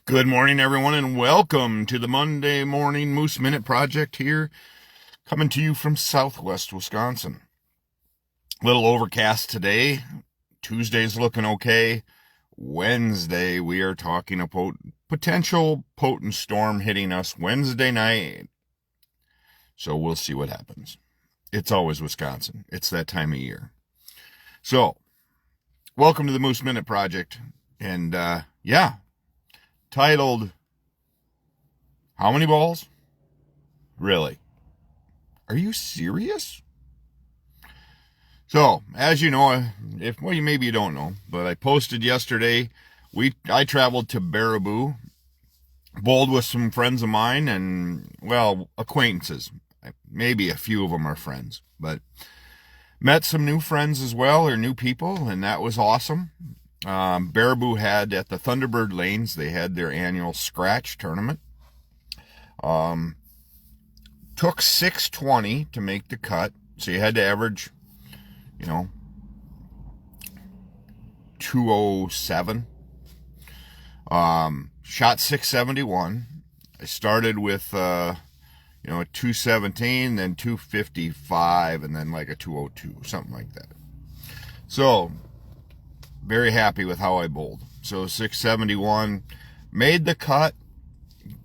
Good morning, everyone, and welcome to the Monday Morning Moose Minute Project here, coming to you from Southwest Wisconsin. A little overcast today. Tuesday's looking okay. Wednesday, we are talking about potential potent storm hitting us Wednesday night. So we'll see what happens. It's always Wisconsin. It's that time of year. So, welcome to the Moose Minute Project. And, titled, How Many Balls? Really? Are you serious? So, as you know, maybe you don't know, but I posted yesterday, I traveled to Baraboo, bowled with some friends of mine and, well, acquaintances. Maybe a few of them are friends, but met some new friends as well, or new people, and that was awesome. Baraboo had at the Thunderbird Lanes, they had their annual scratch tournament. Took 620 to make the cut, so you had to average, 207. Shot 671. I started with, a 217, then 255, and then like a 202, something like that. So, very happy with how I bowled. So 671, made the cut,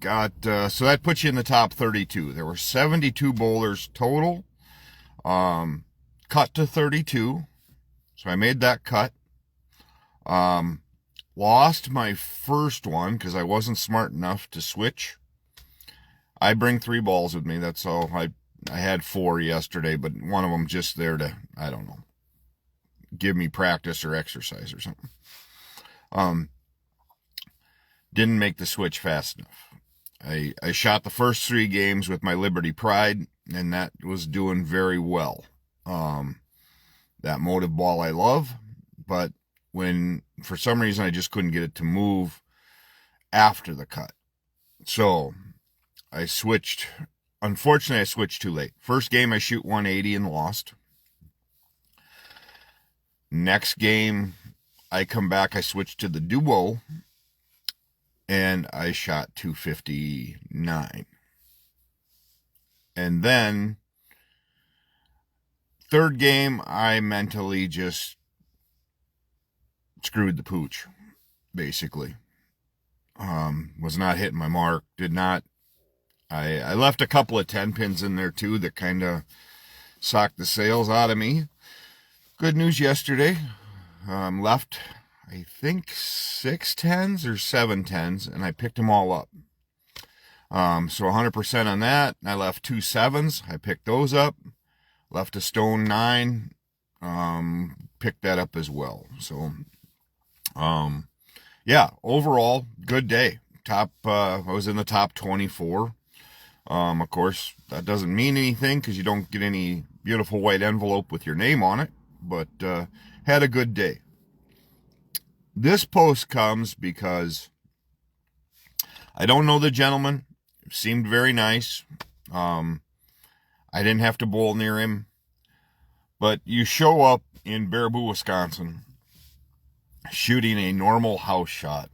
so that puts you in the top 32. There were 72 bowlers total, cut to 32, so I made that cut. Lost my first one because I wasn't smart enough to switch. I bring 3 balls with me, that's all. I had 4 yesterday, but one of them just there to, I don't know, give me practice or exercise or something. Didn't make the switch fast enough. I shot the first 3 games with my Liberty Pride, and that was doing very well. That motive ball I love, but when, for some reason, I just couldn't get it to move after the cut. So, I switched. Unfortunately, I switched too late. First game, I shoot 180 and lost. Next game, I come back, I switch to the duo, and I shot 259. And then, third game, I mentally just screwed the pooch, basically. Was not hitting my mark, I left a couple of 10 pins in there too that kind of socked the sails out of me. Good news yesterday, left, I think, 6 10s or 7 10s, and I picked them all up. So 100% on that. I left 2 7s. I picked those up. Left a stone 9. Picked that up as well. So, overall, good day. I was in the top 24. Of course, that doesn't mean anything because you don't get any beautiful white envelope with your name on it. But had a good day. This post comes because I don't know the gentleman. Seemed very nice. I didn't have to bowl near him. But you show up in Baraboo, Wisconsin, shooting a normal house shot.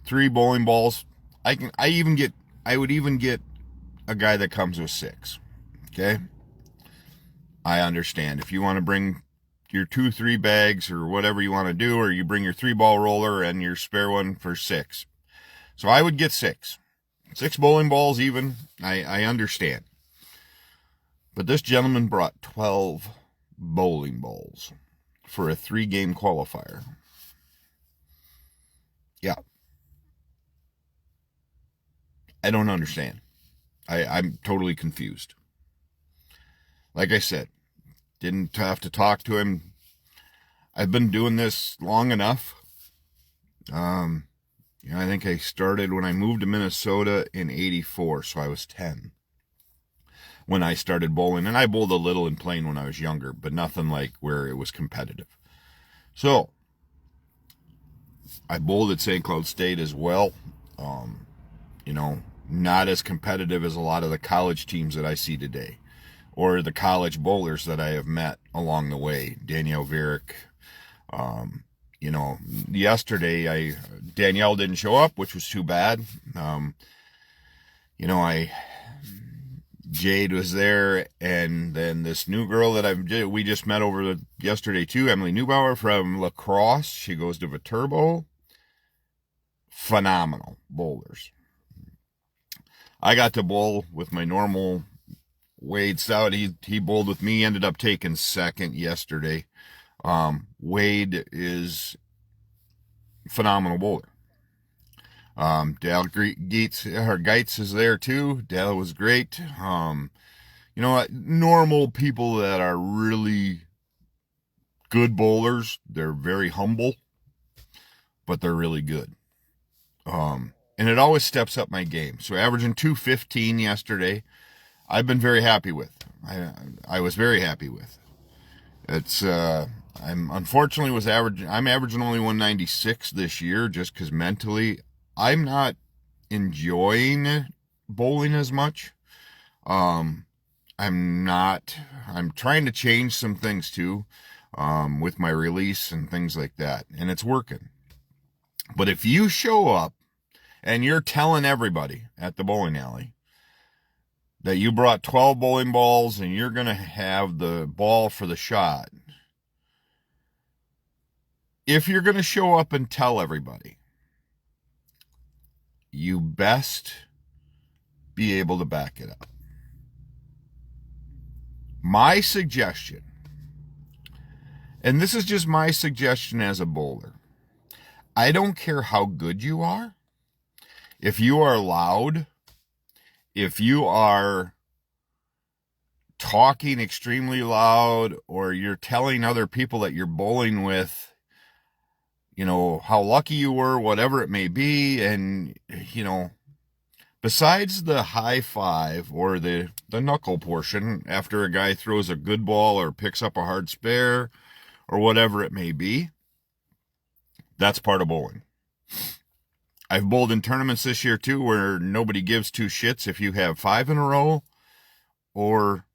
3 bowling balls. I would even get a guy that comes with 6. Okay? I understand. If you want to bring your 2-3 bags or whatever you want to do, or you bring your 3-ball roller and your spare one for 6. So I would get 6. 6 bowling balls even. I understand. But this gentleman brought 12 bowling balls for a 3-game qualifier. Yeah. I don't understand. I'm totally confused. Like I said, didn't have to talk to him. I've been doing this long enough. I think I started when I moved to Minnesota in 84, so I was 10 when I started bowling. And I bowled a little in Plain when I was younger, but nothing like where it was competitive. So, I bowled at St. Cloud State as well. Not as competitive as a lot of the college teams that I see today, or the college bowlers that I have met along the way. Danielle Varick, Yesterday Danielle didn't show up, which was too bad. You know, I Jade was there, and then this new girl that we just met yesterday too, Emily Neubauer from La Crosse. She goes to Viterbo. Phenomenal boulders. I got to bowl with my normal Wade Stout. He bowled with me, ended up taking second yesterday. Wade is phenomenal bowler. Dale Geitz is there too. Dale was great. Normal people that are really good bowlers, they're very humble, but they're really good. And it always steps up my game. So averaging 215 yesterday, I've been very happy with. I was very happy with. I'm averaging only 196 this year just because mentally I'm not enjoying bowling as much. I'm trying to change some things too, with my release and things like that, and it's working. But if you show up and you're telling everybody at the bowling alley that you brought 12 bowling balls and you're going to have the ball for the shot, if you're going to show up and tell everybody, you best be able to back it up. My suggestion, and this is just my suggestion as a bowler, I don't care how good you are. If you are loud, if you are talking extremely loud, or you're telling other people that you're bowling with, how lucky you were, whatever it may be, and, besides the high five or the knuckle portion after a guy throws a good ball or picks up a hard spare or whatever it may be, that's part of bowling. I've bowled in tournaments this year too where nobody gives two shits if you have 5 in a row or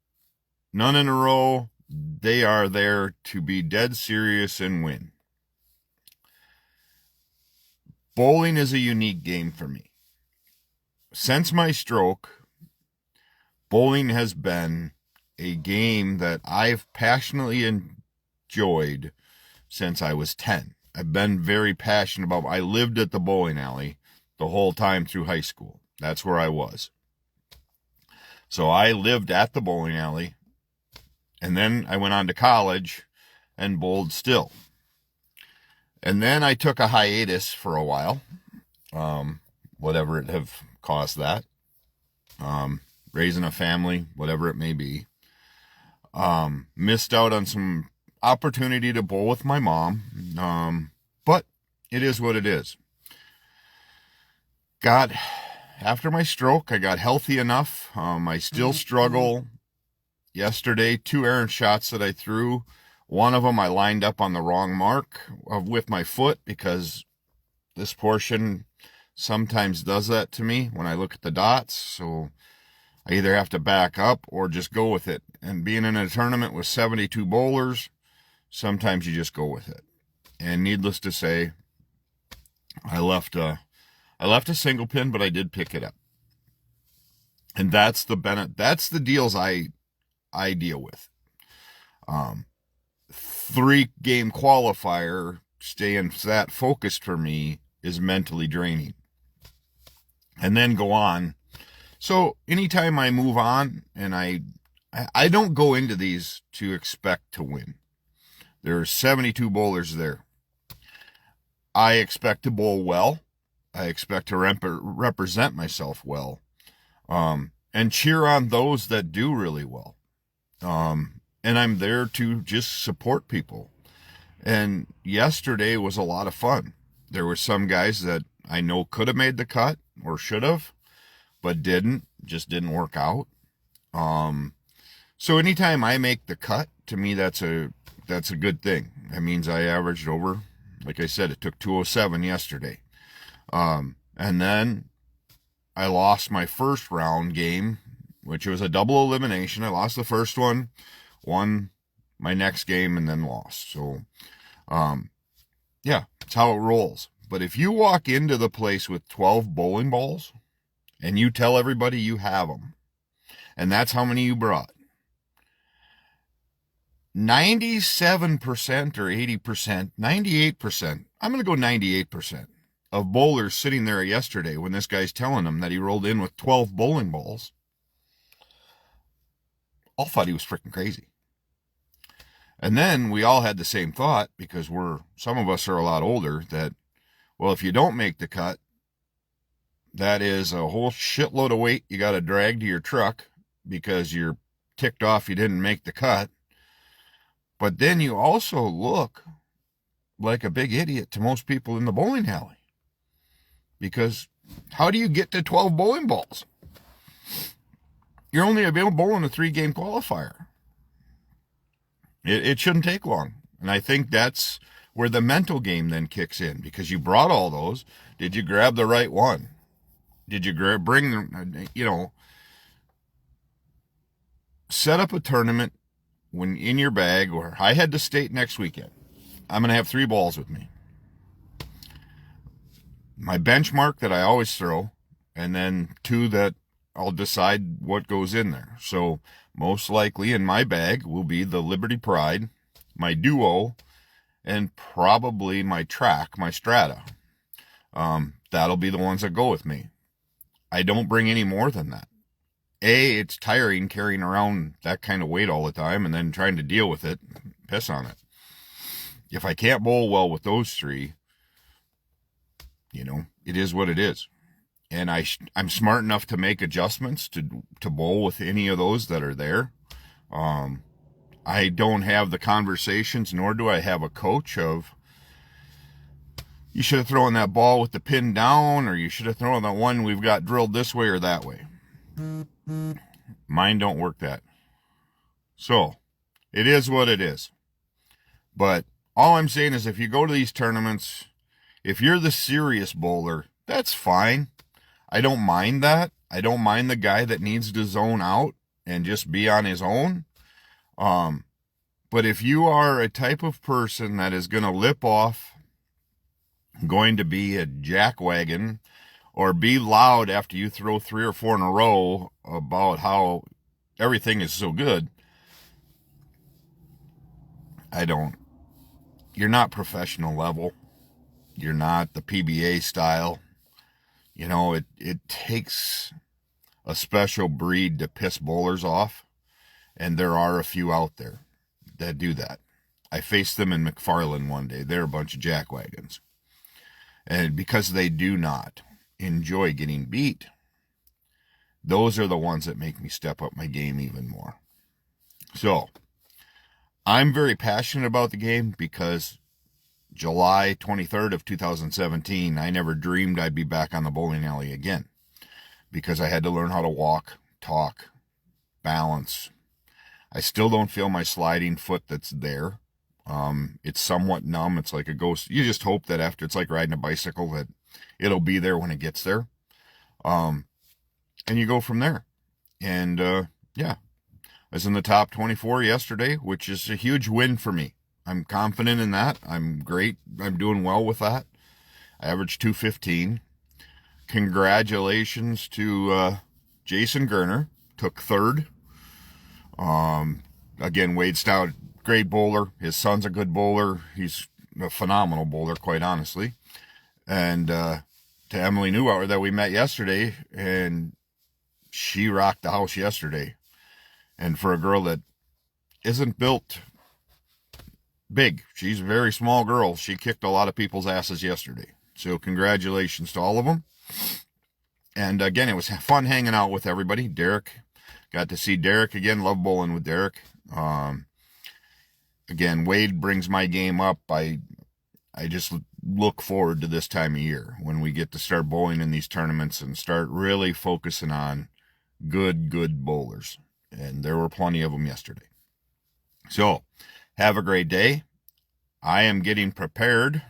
none in a row. They are there to be dead serious and win. Bowling is a unique game for me. Since my stroke, bowling has been a game that I've passionately enjoyed since I was 10. I've been very passionate about. I lived at the bowling alley the whole time through high school. That's where I was. So I lived at the bowling alley, and then I went on to college and bowled still. And then I took a hiatus for a while, whatever it have caused that, raising a family, whatever it may be. Missed out on some opportunity to bowl with my mom, but it is what it is. After my stroke, I got healthy enough. I still struggle. Yesterday, 2 errant shots that I threw, one of them I lined up on the wrong mark with my foot, because this portion sometimes does that to me when I look at the dots. So I either have to back up or just go with it. And being in a tournament with 72 bowlers, sometimes you just go with it. And needless to say, I left a single pin, but I did pick it up. And that's the deals I deal with. 3-game qualifier, staying that focused for me is mentally draining. And then go on. So anytime I move on, and I don't go into these to expect to win. There are 72 bowlers there. I expect to bowl well. I expect to represent myself well, and cheer on those that do really well. And I'm there to just support people. And yesterday was a lot of fun. There were some guys that I know could have made the cut or should have, but just didn't work out. So anytime I make the cut, to me, that's a good thing. That means I averaged over, like I said, it took 207 yesterday. And then I lost my first round game, which was a double elimination. I lost the first one, won my next game, and then lost. So, Yeah, it's how it rolls. But if you walk into the place with 12 bowling balls and you tell everybody you have them, and that's how many you brought, 97% or 80%, 98%, I'm going to go 98% of bowlers sitting there yesterday when this guy's telling them that he rolled in with 12 bowling balls all thought he was freaking crazy. And then we all had the same thought because some of us are a lot older that, well, if you don't make the cut, that is a whole shitload of weight you got to drag to your truck because you're ticked off you didn't make the cut. But then you also look like a big idiot to most people in the bowling alley. Because how do you get to 12 bowling balls? You're only able to bowl in a 3-game qualifier. It shouldn't take long. And I think that's where the mental game then kicks in, because you brought all those. Did you grab the right one? Did you bring them, set up a tournament when in your bag, or I head to state next weekend. I'm going to have 3 balls with me. My benchmark that I always throw, and then 2 that I'll decide what goes in there. So most likely in my bag will be the Liberty Pride, my Duo, and probably my Track, my Strata. That'll be the ones that go with me. I don't bring any more than that. It's tiring carrying around that kind of weight all the time and then trying to deal with it, piss on it. If I can't bowl well with those 3, it is what it is. And I'm smart enough to make adjustments to bowl with any of those that are there. I don't have the conversations, nor do I have a coach of, you should have thrown that ball with the pin down, or you should have thrown that one we've got drilled this way or that way. Mine don't work that. So, it is what it is. But all I'm saying is if you go to these tournaments, if you're the serious bowler, that's fine. I don't mind that. I don't mind the guy that needs to zone out and just be on his own. But if you are a type of person that is going to lip off, going to be a jackwagon, or be loud after you throw 3 or 4 in a row about how everything is so good, you're not professional level. You're not the PBA style. It takes a special breed to piss bowlers off, and there are a few out there that do that. I faced them in McFarland one day. They're a bunch of jackwagons. And because they do not enjoy getting beat, those are the ones that make me step up my game even more. So, I'm very passionate about the game because July 23rd of 2017, I never dreamed I'd be back on the bowling alley again, because I had to learn how to walk, talk, balance. I still don't feel my sliding foot that's there. It's somewhat numb. It's like a ghost. You just hope that after, it's like riding a bicycle, that it'll be there when it gets there. And you go from there. And, yeah, I was in the top 24 yesterday, which is a huge win for me. I'm confident in that. I'm great. I'm doing well with that. I averaged 215. Congratulations to Jason Gerner. Took 3rd. Again, Wade Stout, great bowler. His son's a good bowler. He's a phenomenal bowler, quite honestly. And to Emily Newhour that we met yesterday, and she rocked the house yesterday. And for a girl that isn't built big, she's a very small girl, she kicked a lot of people's asses yesterday. So congratulations to all of them. And again, it was fun hanging out with everybody. Derek, got to see Derek again. Love bowling with Derek. Again, Wade brings my game up. I just look forward to this time of year when we get to start bowling in these tournaments and start really focusing on good bowlers. And there were plenty of them yesterday. So, have a great day. I am getting prepared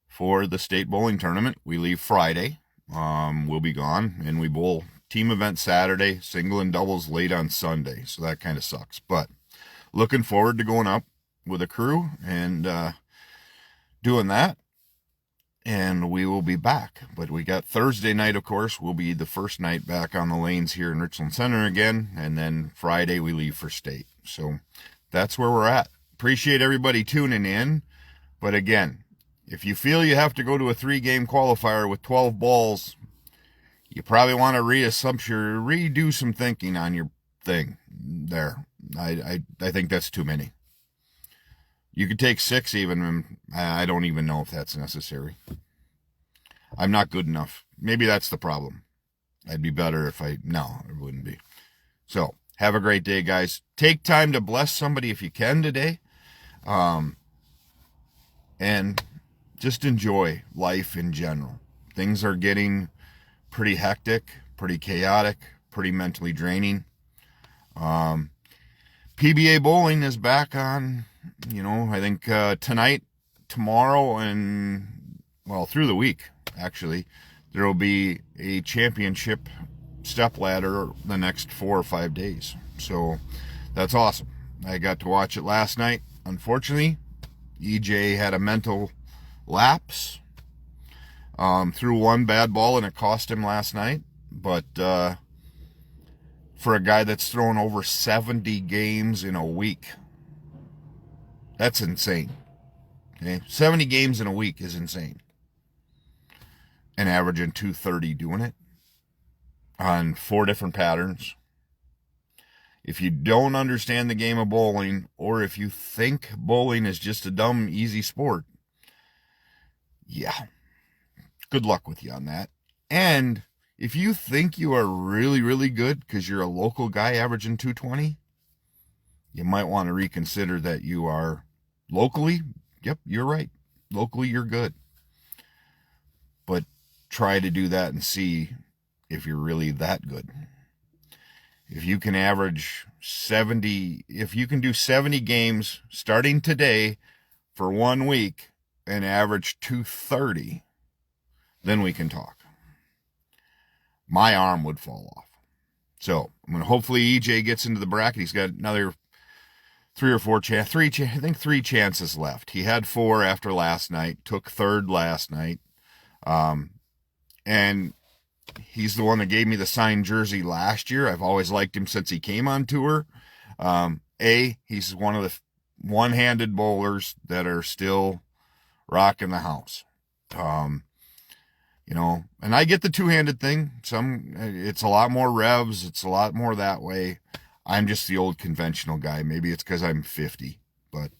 for the state bowling tournament. We leave Friday. We'll be gone, and we bowl team event Saturday, single and doubles late on Sunday. So that kind of sucks. But looking forward to going up with a crew and doing that, and we will be back. But we got Thursday night, of course, will be the first night back on the lanes here in Richland Center again, and then Friday we leave for state. So that's where we're at. Appreciate everybody tuning in. But again, if you feel you have to go to a 3-game qualifier with 12 balls, you probably want to redo some thinking on your thing there. I think that's too many. You could take 6 even, and I don't even know if that's necessary. I'm not good enough. Maybe that's the problem. I'd be better if no, it wouldn't be. So, have a great day, guys. Take time to bless somebody if you can today. And just enjoy life in general. Things are getting pretty hectic, pretty chaotic, pretty mentally draining. PBA bowling is back on, I think tonight, tomorrow, and, well, through the week, actually. There will be a championship step ladder the next 4 or 5 days. So that's awesome. I got to watch it last night. Unfortunately, EJ had a mental lapse, threw one bad ball, and it cost him last night. But for a guy that's thrown over 70 games in a week, that's insane. Okay? 70 games in a week is insane. And averaging 230 doing it on 4 different patterns. If you don't understand the game of bowling, or if you think bowling is just a dumb, easy sport, yeah, good luck with you on that. And if you think you are really, really good because you're a local guy averaging 220, you might want to reconsider that you are locally. Yep, you're right. Locally, you're good. But try to do that and see if you're really that good. If you can average 70, if you can do 70 games starting today for 1 week and average 230, then we can talk. My arm would fall off. So, hopefully EJ gets into the bracket. He's got another 3 or 4 3 chances left. He had 4 after last night, took 3rd last night. And he's the one that gave me the signed jersey last year. I've always liked him since he came on tour. He's one of the one-handed bowlers that are still rocking the house. And I get the 2-handed thing. It's a lot more revs. It's a lot more that way. I'm just the old conventional guy. Maybe it's because I'm 50, but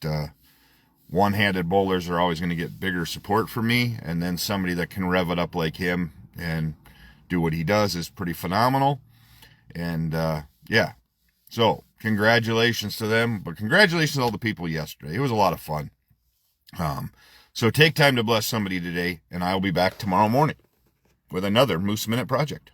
one-handed bowlers are always going to get bigger support from me. And then somebody that can rev it up like him and do what he does is pretty phenomenal. And yeah, so congratulations to them, but congratulations to all the people yesterday. It was a lot of fun. So take time to bless somebody today, and I'll be back tomorrow morning with another Moose Minute project.